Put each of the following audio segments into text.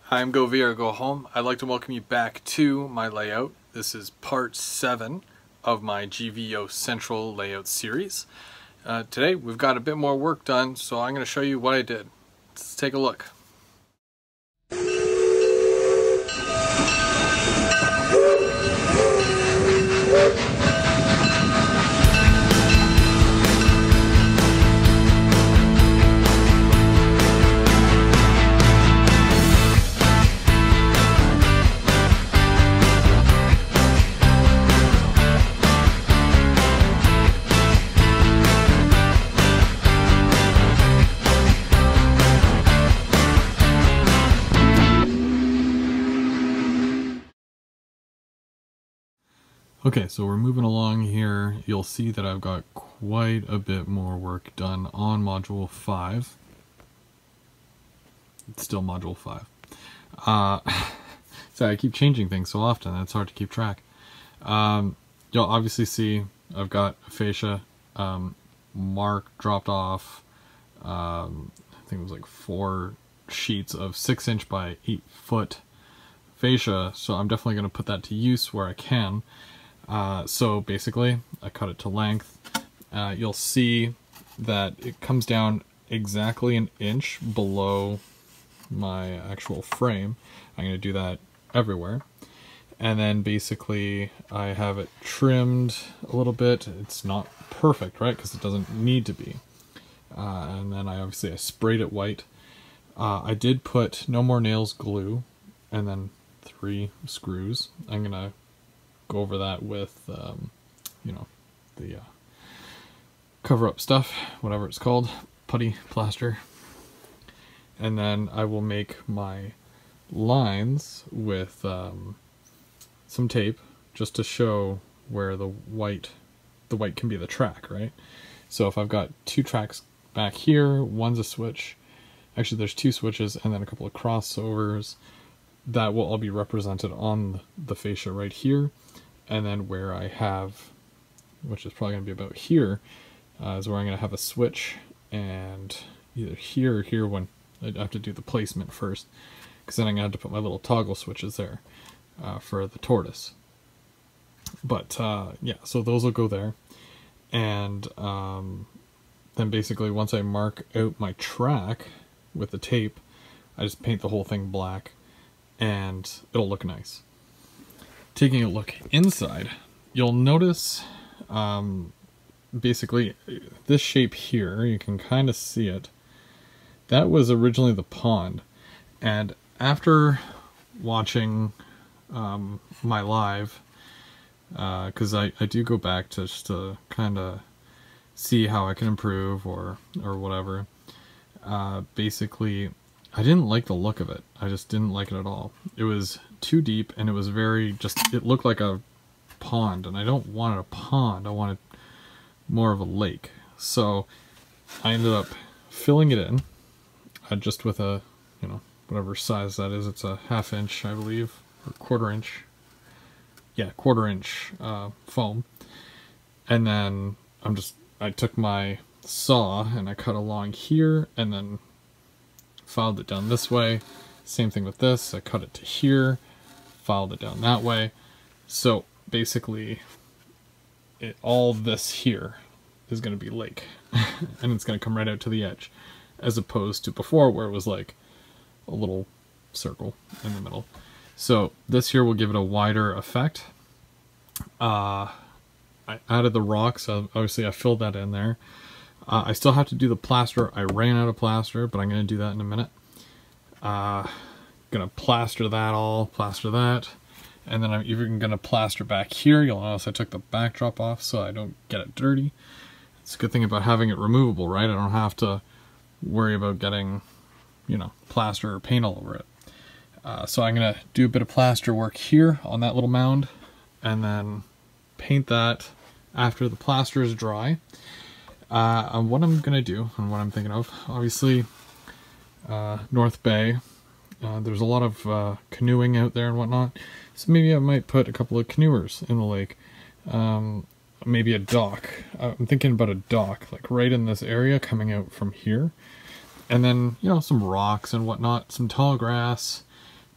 Hi, I'm Go Via or Go Home. I'd like to welcome you back to my layout. This is part 7 of my GVO Central layout series. Today we've got a bit more work done, so I'm going to show you what I did. Let's take a look. Okay, so we're moving along here. You'll see that I've got quite a bit more work done on Module 5. It's still Module 5. So I keep changing things so often, it's hard to keep track. You'll obviously see I've got a fascia mark dropped off. I think it was like 4 sheets of 6" by 8" fascia, so I'm definitely going to put that to use where I can. So basically, I cut it to length. You'll see that it comes down exactly an inch below my actual frame. I'm going to do that everywhere. And then basically, I have it trimmed a little bit. It's not perfect, right? Because it doesn't need to be. And then I sprayed it white. I did put No More Nails glue and then 3 screws. I'm going to go over that with, the cover-up stuff, whatever it's called, putty plaster. And then I will make my lines with some tape just to show where the white can be the track, right? So if I've got 2 tracks back here, one's a switch, actually there's 2 switches and then a couple of crossovers, that will all be represented on the fascia right here. And then where I have, which is probably going to be about here, is where I'm going to have a switch, and either here or here when I have to do the placement first, because then I'm going to have to put my little toggle switches there for the tortoise. But yeah, so those will go there. And then basically once I mark out my track with the tape, I just paint the whole thing black and it'll look nice. Taking a look inside, you'll notice basically this shape here, you can kind of see it. That was originally the pond, and after watching my live, because I do go back to just to kind of see how I can improve or whatever, basically I didn't like the look of it. I just didn't like it at all. It was too deep and it was it looked like a pond, and I don't want a pond, I wanted more of a lake. So I ended up filling it in just with a, whatever size that is. It's a 1/2 inch, I believe, or 1/4 inch. Yeah, 1/4 inch foam. And then I took my saw and I cut along here and then filed it down this way. Same thing with this. I cut it to here, filed it down that way. So basically, all this here is going to be lake, and it's going to come right out to the edge, as opposed to before where it was like a little circle in the middle. So this here will give it a wider effect. I added the rocks. Obviously I filled that in there. I still have to do the plaster. I ran out of plaster, but I'm going to do that in a minute. Gonna plaster that, and then I'm even gonna plaster back here. You'll notice I took the backdrop off so I don't get it dirty. It's a good thing about having it removable, right? I don't have to worry about getting, plaster or paint all over it. So I'm gonna do a bit of plaster work here on that little mound, and then paint that after the plaster is dry. And what I'm gonna do, and what I'm thinking of, obviously, North Bay, there's a lot of canoeing out there and whatnot, so maybe I might put a couple of canoers in the lake. Maybe a dock. I'm thinking about a dock, like right in this area coming out from here. And then, some rocks and whatnot, some tall grass,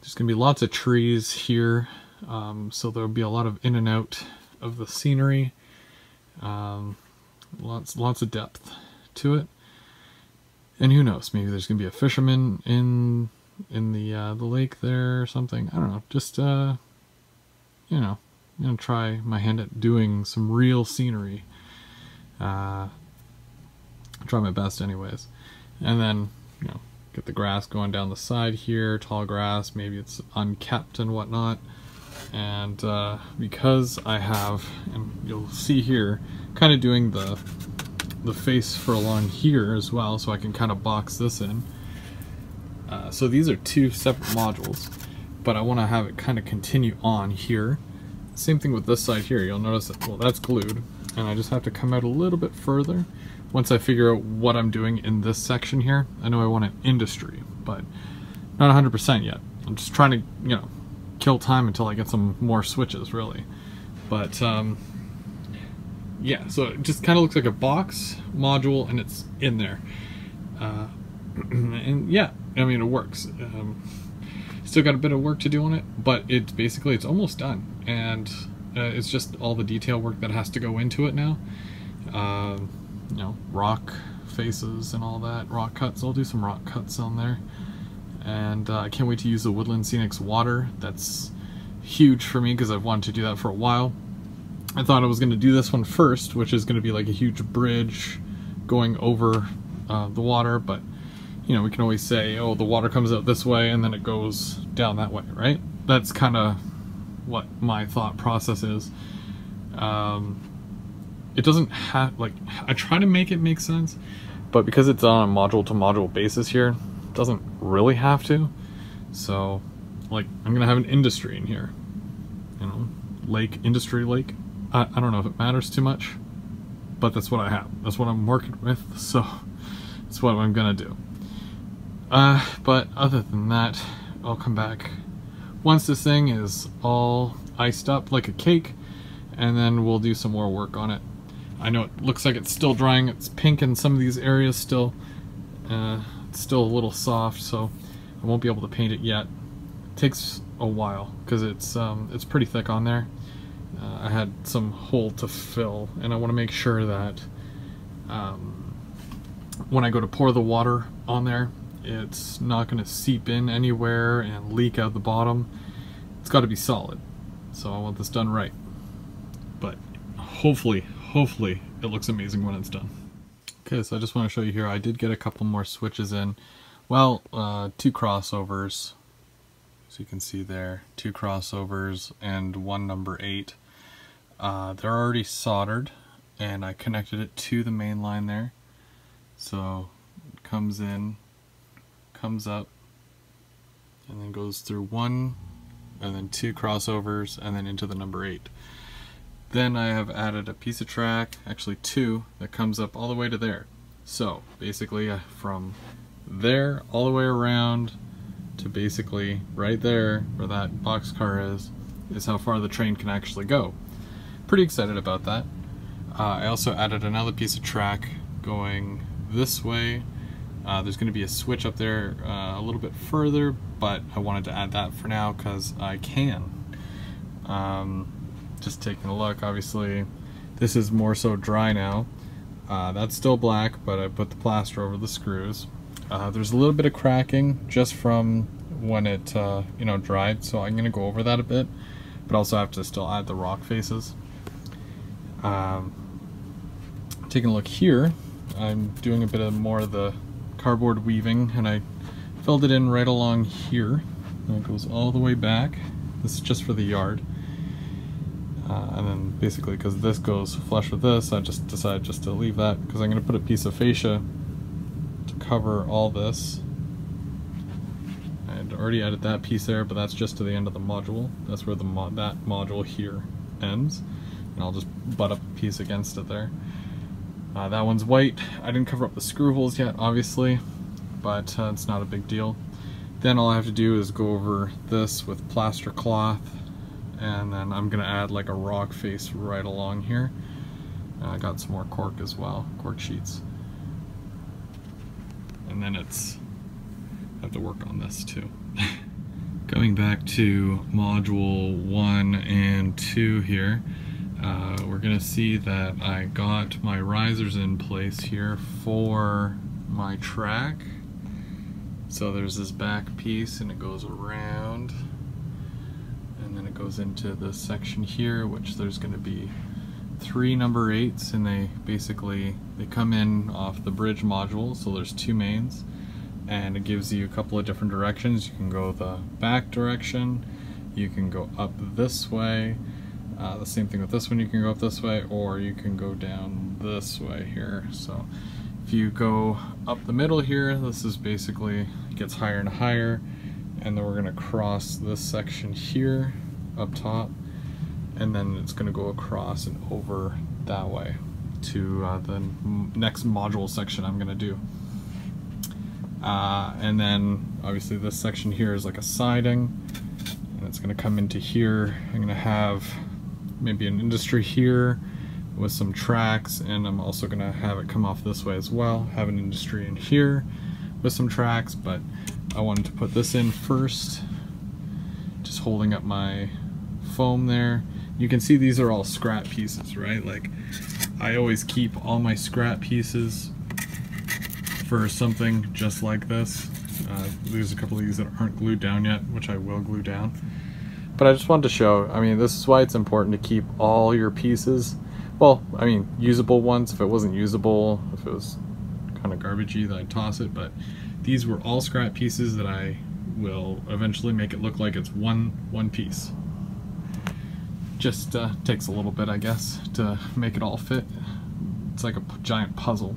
There's going to be lots of trees here, so there'll be a lot of in and out of the scenery. Lots of depth to it. And who knows, maybe there's going to be a fisherman in the lake there or something. I don't know, just, you know, I'm going to try my hand at doing some real scenery. Try my best anyways. And then, you know, get the grass going down the side here, tall grass, maybe it's unkept and whatnot. And because I have, and you'll see here, kind of doing the face for along here as well, so I can kind of box this in. So these are two separate modules, but I want to have it kind of continue on here. Same thing with this side here. You'll notice that, well, that's glued, and I just have to come out a little bit further once I figure out what I'm doing in this section here. I know I want an industry, but not 100% yet. I'm just trying to, you know, kill time until I get some more switches, really. But yeah, so it just kind of looks like a box module, and it's in there. And yeah, I mean, it works. Still got a bit of work to do on it, but it's basically, it's almost done. And it's just all the detail work that has to go into it now. You know, rock faces and all that, rock cuts. I'll do some rock cuts on there. And I can't wait to use the Woodland Scenics water. That's huge for me because I've wanted to do that for a while. I thought I was going to do this one first, which is going to be like a huge bridge going over the water, but you know, we can always say, oh, the water comes out this way and then it goes down that way, right? That's kind of what my thought process is. It doesn't have, like, I try to make it make sense, but because it's on a module to module basis here, it doesn't really have to. So, like, I'm gonna have an industry in here, you know, lake, industry lake. I don't know if it matters too much, but that's what I have. That's what I'm working with, so that's what I'm gonna do. But other than that, I'll come back once this thing is all iced up like a cake, and then we'll do some more work on it. I know it looks like it's still drying. It's pink in some of these areas still. It's still a little soft, so I won't be able to paint it yet. It takes a while because it's pretty thick on there. I had some hole to fill, and I want to make sure that when I go to pour the water on there, it's not going to seep in anywhere and leak out the bottom. It's got to be solid, so I want this done right. But hopefully it looks amazing when it's done. Okay, so I just want to show you here, I did get a couple more switches in. Well, 2 crossovers, so you can see there, 2 crossovers and 1 number 8. They're already soldered, and I connected it to the main line there. So it comes in, comes up, and then goes through 1, and then 2 crossovers, and then into the number 8. Then I have added a piece of track, actually 2, that comes up all the way to there. So basically from there all the way around to basically right there where that boxcar is how far the train can actually go. Pretty excited about that. I also added another piece of track going this way. There's going to be a switch up there a little bit further, but I wanted to add that for now because I can. Just taking a look, obviously this is more so dry now. That's still black, but I put the plaster over the screws. There's a little bit of cracking just from when it you know, dried, so I'm gonna go over that a bit, but also have to still add the rock faces. Taking a look here, I'm doing a bit of more of the cardboard weaving, and I filled it in right along here, and it goes all the way back. This is just for the yard. And then basically because this goes flush with this, I just decided just to leave that because I'm going to put a piece of fascia to cover all this. I had already added that piece there, but that's just to the end of the module. That's where that module here ends, and I'll just butt up a piece against it there. That one's white. I didn't cover up the screw holes yet, obviously, but it's not a big deal. Then all I have to do is go over this with plaster cloth, and then I'm gonna add like a rock face right along here. I got some more cork as well, cork sheets. And then I have to work on this too. Going back to module 1 and 2 here, we're going to see that I got my risers in place here for my track. So there's this back piece and it goes around, and then it goes into this section here, which there's going to be 3 number 8s, and they come in off the bridge module, so there's 2 mains. And it gives you a couple of different directions. You can go the back direction, you can go up this way, the same thing with this one, you can go up this way, or you can go down this way here. So if you go up the middle here, this is basically, it gets higher and higher, and then we're going to cross this section here up top, and then it's going to go across and over that way to the next module section I'm going to do. And then obviously this section here is like a siding, and it's going to come into here. I'm going to have maybe an industry here with some tracks, and I'm also going to have it come off this way as well, have an industry in here with some tracks, but I wanted to put this in first, just holding up my foam there. You can see these are all scrap pieces, right? Like, I always keep all my scrap pieces for something just like this. There's a couple of these that aren't glued down yet, which I will glue down. But I just wanted to show, I mean, this is why it's important to keep all your pieces, well, I mean, usable ones. If it wasn't usable, if it was kind of garbagey, then I'd toss it. But these were all scrap pieces that I will eventually make it look like it's one piece. Just takes a little bit, I guess, to make it all fit. It's like a giant puzzle.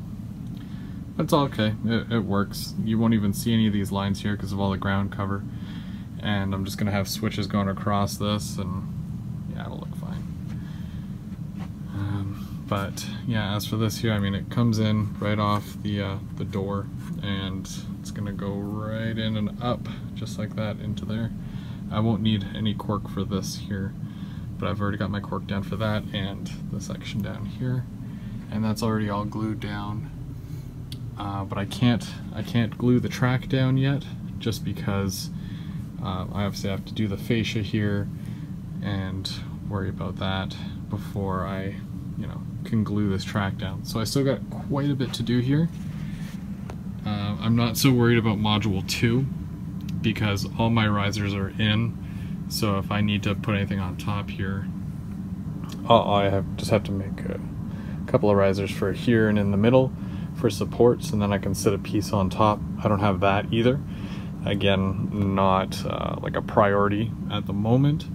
But it's all okay, it works. You won't even see any of these lines here because of all the ground cover. And I'm just going to have switches going across this, and yeah, it'll look fine. But yeah, as for this here, I mean, it comes in right off the door, and it's going to go right in and up, just like that, into there. I won't need any cork for this here, but I've already got my cork down for that, and the section down here. And that's already all glued down. But I can't glue the track down yet, just because I obviously have to do the fascia here and worry about that before I, can glue this track down. So I still got quite a bit to do here. I'm not so worried about module 2 because all my risers are in. So if I need to put anything on top here, just have to make a couple of risers for here and in the middle for supports, and then I can sit a piece on top. I don't have that either. Again, not like a priority at the moment,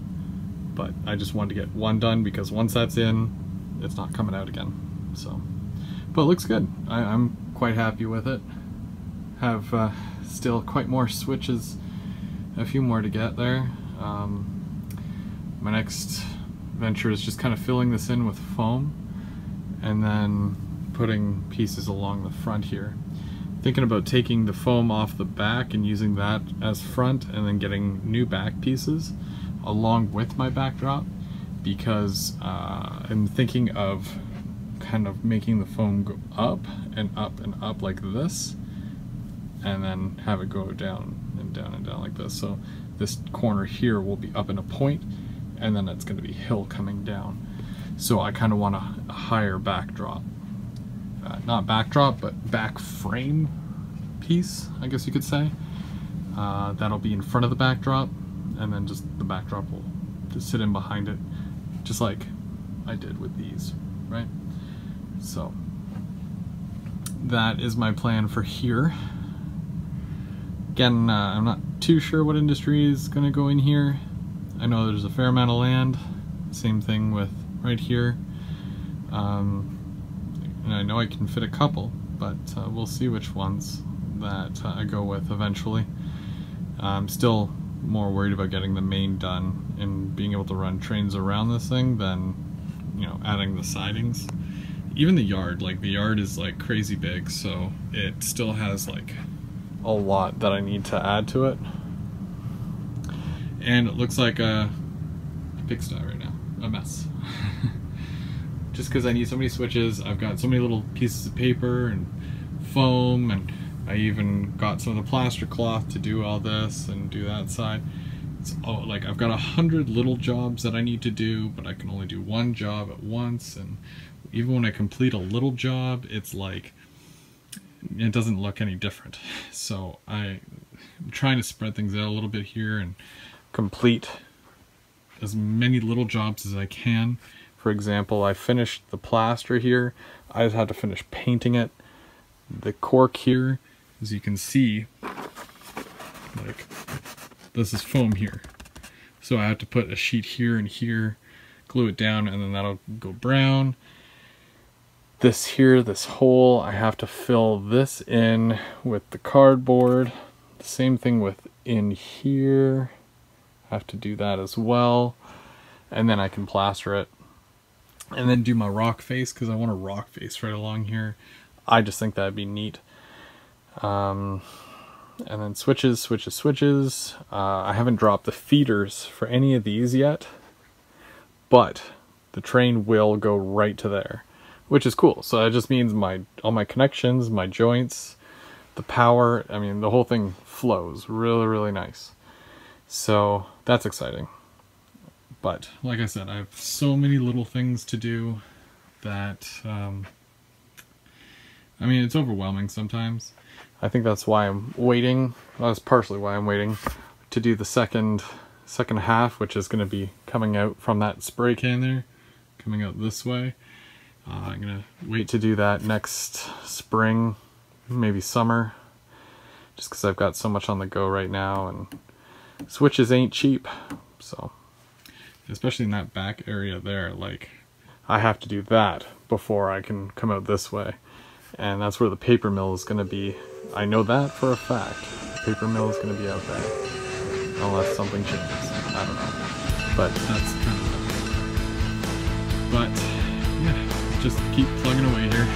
but I just wanted to get one done because once that's in, it's not coming out again. So, but it looks good. I'm quite happy with it. Have still quite more switches, a few more to get there. My next venture is just kind of filling this in with foam, and then putting pieces along the front here. Thinking about taking the foam off the back and using that as front, and then getting new back pieces along with my backdrop, because I'm thinking of kind of making the foam go up and up and up like this, and then have it go down and down and down like this. So this corner here will be up in a point, and then it's going to be hill coming down. So I kind of want a higher backdrop. Not backdrop, but back frame piece, I guess you could say. That'll be in front of the backdrop, and then just the backdrop will just sit in behind it, just like I did with these, right? So that is my plan for here. Again, I'm not too sure what industry is going to go in here. I know there's a fair amount of land. Same thing with right here. And I know I can fit a couple, but we'll see which ones that I go with eventually. I'm still more worried about getting the main done and being able to run trains around this thing than, adding the sidings. Even the yard, like the yard is like crazy big, so it still has like a lot that I need to add to it. And it looks like a pigsty right now, a mess. Just because I need so many switches, I've got so many little pieces of paper and foam, and I even got some of the plaster cloth to do all this and do that side. It's all like I've got 100 little jobs that I need to do, but I can only do one job at once. And even when I complete a little job, it's like it doesn't look any different. So I'm trying to spread things out a little bit here and complete as many little jobs as I can. For example, I finished the plaster here. I just had to finish painting it. The cork here, as you can see, like this is foam here. So I have to put a sheet here and here, glue it down, and then that'll go brown. This here, this hole, I have to fill this in with the cardboard. The same thing with in here. I have to do that as well. And then I can plaster it. And then do my rock face, because I want a rock face right along here. I just think that'd be neat. And then switches. I haven't dropped the feeders for any of these yet, but the train will go right to there, which is cool. So that just means all my connections, my joints, the power, I mean, the whole thing flows really, really nice. So that's exciting. But like I said, I have so many little things to do that, I mean, it's overwhelming sometimes. I think that's why I'm waiting. Well, that's partially why I'm waiting to do the second half, which is going to be coming out from that spray can there, coming out this way. I'm going to wait to do that next spring, maybe summer, just because I've got so much on the go right now, and switches ain't cheap. So, especially in that back area there, like, I have to do that before I can come out this way. And that's where the paper mill is going to be. I know that for a fact. The paper mill is going to be out there. Unless something changes. I don't know. But that's kind of... But, yeah, just keep plugging away here.